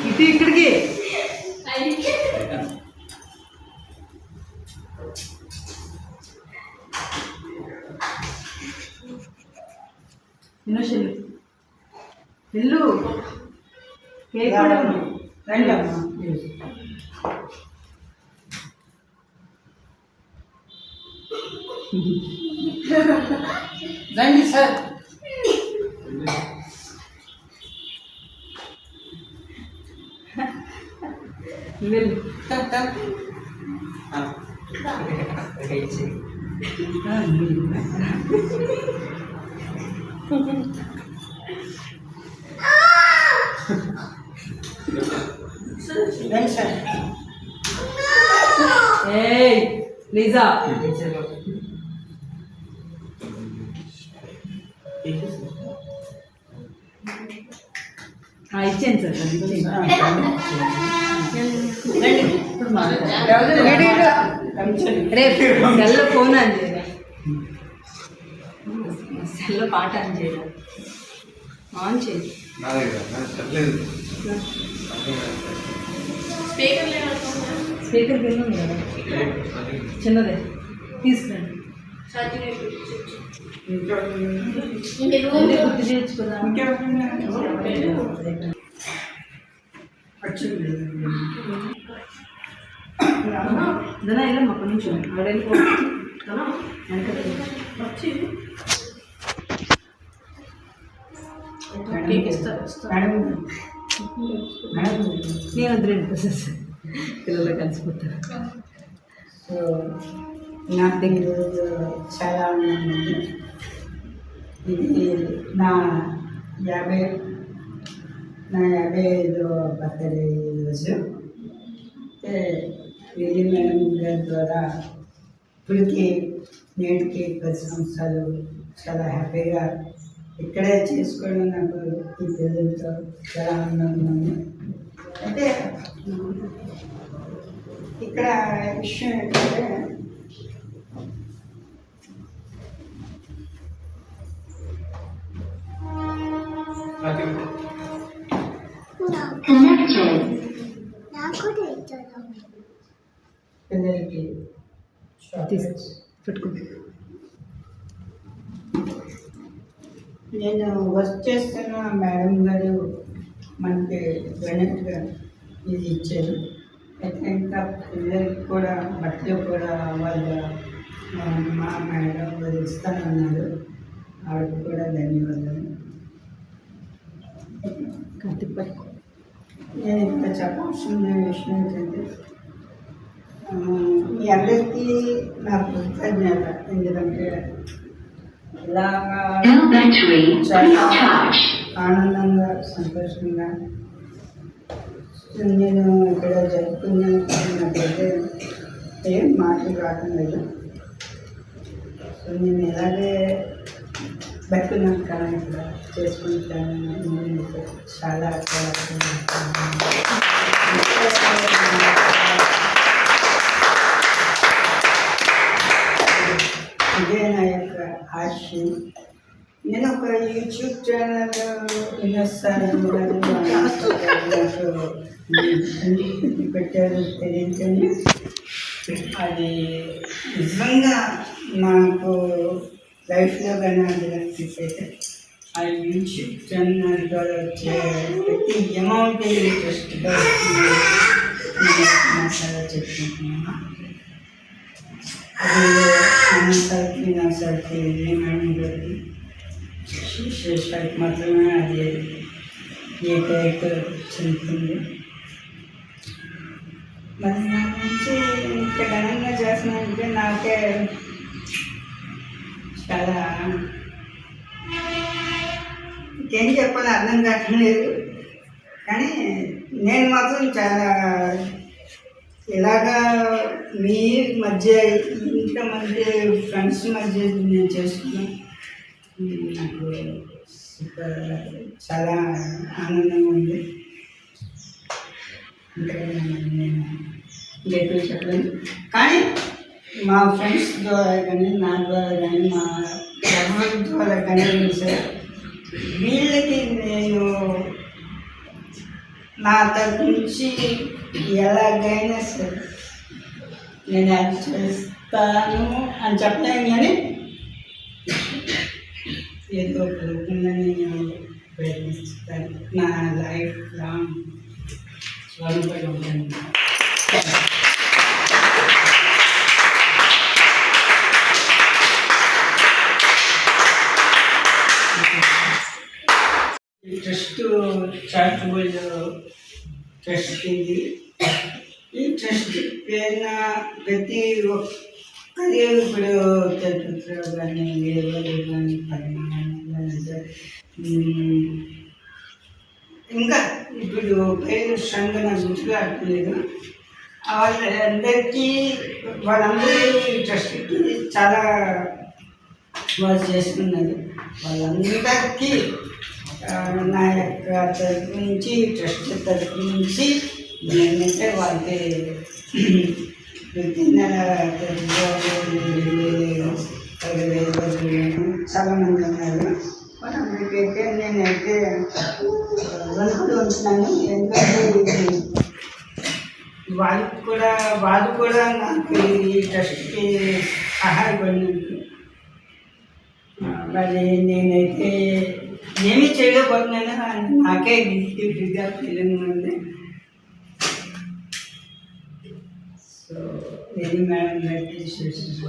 ఇటు ఇక్కడికి ఇల్లు కేక్ కూడా రండి అమ్మా. రండి సార్. లీజా ఇచ్చాను సార్. రేపు సెల్లో ఫోన్ ఆన్ చేయరా, సెల్లో పాట ఆన్ చేయరా, ఆన్ చేయి. స్పీకర్ కింద ఉంది కదా చిన్నదే, తీసుకురండి. గుర్తు చేర్చుకున్నా దనా వెళ్ళమ్మా కొంచెం ఆడెళ్ళిపో. నేను వద్దు పిల్లలు కలిసిపోతారు. సో నాకు ఈరోజు చాలా ఆనందండి. ఇది నా 55వ బర్త్డే ఈరోజు. విజయ మేడం గారి ద్వారా ఇప్పటికి నేటికి 10 సంవత్సరాలు చాలా హ్యాపీగా ఇక్కడే చేసుకోవడం నాకు ఈ పిల్లలతో చాలా ఆనందంగా ఉంది. అయితే ఇక్కడ విషయం ఏంటంటే పిల్లలకి పెట్టుకుంటా. నేను వర్క్ చేస్తున్న మేడం గారు మనకి గణిత ఇది ఇచ్చారు. అయితే ఇంకా పిల్లలకి కూడా బట్టలు కూడా వాళ్ళ మా మేడం గారు ఇస్తానన్నారు. ఆవిడకి కూడా ధన్యవాదాలు. నేను ఇంకా చెప్పాల్సిన విషయం ఏంటంటే మీ అందరికీ నా కృతజ్ఞత. ఎందుకంటే ఇలాగా చాలా ఆనందంగా సంతోషంగా నేను ఇక్కడ జరుపుకున్నట్లయితే ఏం మాటలు రావడం లేదు. సో నేను ఎలాగే బతుకున్నాను కానీ ఇక్కడ చేసుకుంటాను. చాలా ఆశ. నేను ఒక యూట్యూబ్ ఛానల్ పెట్టారు తెలియదు కానీ అది నిజంగా నాకు లైఫ్లో కానీ అది నచ్చితే ఆ యూట్యూబ్ ఛానల్ ద్వారా వచ్చే ప్రతి అమౌంట్ ఇంట్రెస్ట్గా చాలా చెప్పుకుంటున్నాను. అది నా సార్కి ఏమైంది శేషానికి మాత్రమే అది ఏకైక చెందుతుంది. మరి నా నుంచి ఇంత ఘనంగా చేస్తున్నానంటే నాకే చాలా ఇంకేం చెప్పాలో అర్థం కావట్లేదు. కానీ నేను మాత్రం చాలా ఇలాగా మీ మధ్య ఇంతమంది ఫ్రెండ్స్ మధ్య నేను చేసుకున్నాను. నాకు చాలా ఆనందంగా ఉంది. నేను ఇంకెప్పుడు చెప్పలేదు. కానీ మా ఫ్రెండ్స్ ద్వారా కానీ నా ద్వారా కానీ మా ఎవరి ద్వారా కానీ సరే వీళ్ళకి నేను నా తరపు నుంచి ఎలాగైనా సరే నేను అది చేస్తాను అని చెప్పలేను. కానీ ఏదో ఒక రూపంలో నేను ప్రయత్నిస్తాను. నా లైఫ్ లాంగ్ స్వరూపంగా ఉంటాను. ఈ ట్రస్ట్ చారిటబుల్ ట్రస్ట్ ఇది. ఈ ట్రస్ట్ పేరున ప్రతి ఒక్కరి ఇప్పుడు తిరుపతిలో కానీ వేరే కానీ ఇంకా ఇప్పుడు పేరు సంఘం నాకు గుర్తుగా అట్లేదు. వాళ్ళందరికీ వాళ్ళందరూ ట్రస్ట్కి చాలా వాళ్ళు చేసుకున్నారు. వాళ్ళందరికీ నా యొక్క తరపు నుంచి ట్రస్ట్ తరపు నుంచి నేనంటే వాళ్ళకి ప్రతి నెల చాలామంది ఉన్నారు. వాళ్ళందరికైతే నేనైతే వణుకులు ఉంటున్నాను. ఎందుకంటే వాళ్ళు కూడా నాకు ఈ ట్రస్ట్కి సహాయపడినందుకు. మరి నేనైతే ఏమీ చేయలేకపోతున్నాను. నాకే గిఫ్ట్గా ఫీలింగ్ ఉంది. సో ఇది మేడం తెలుసుకుంటున్నాను.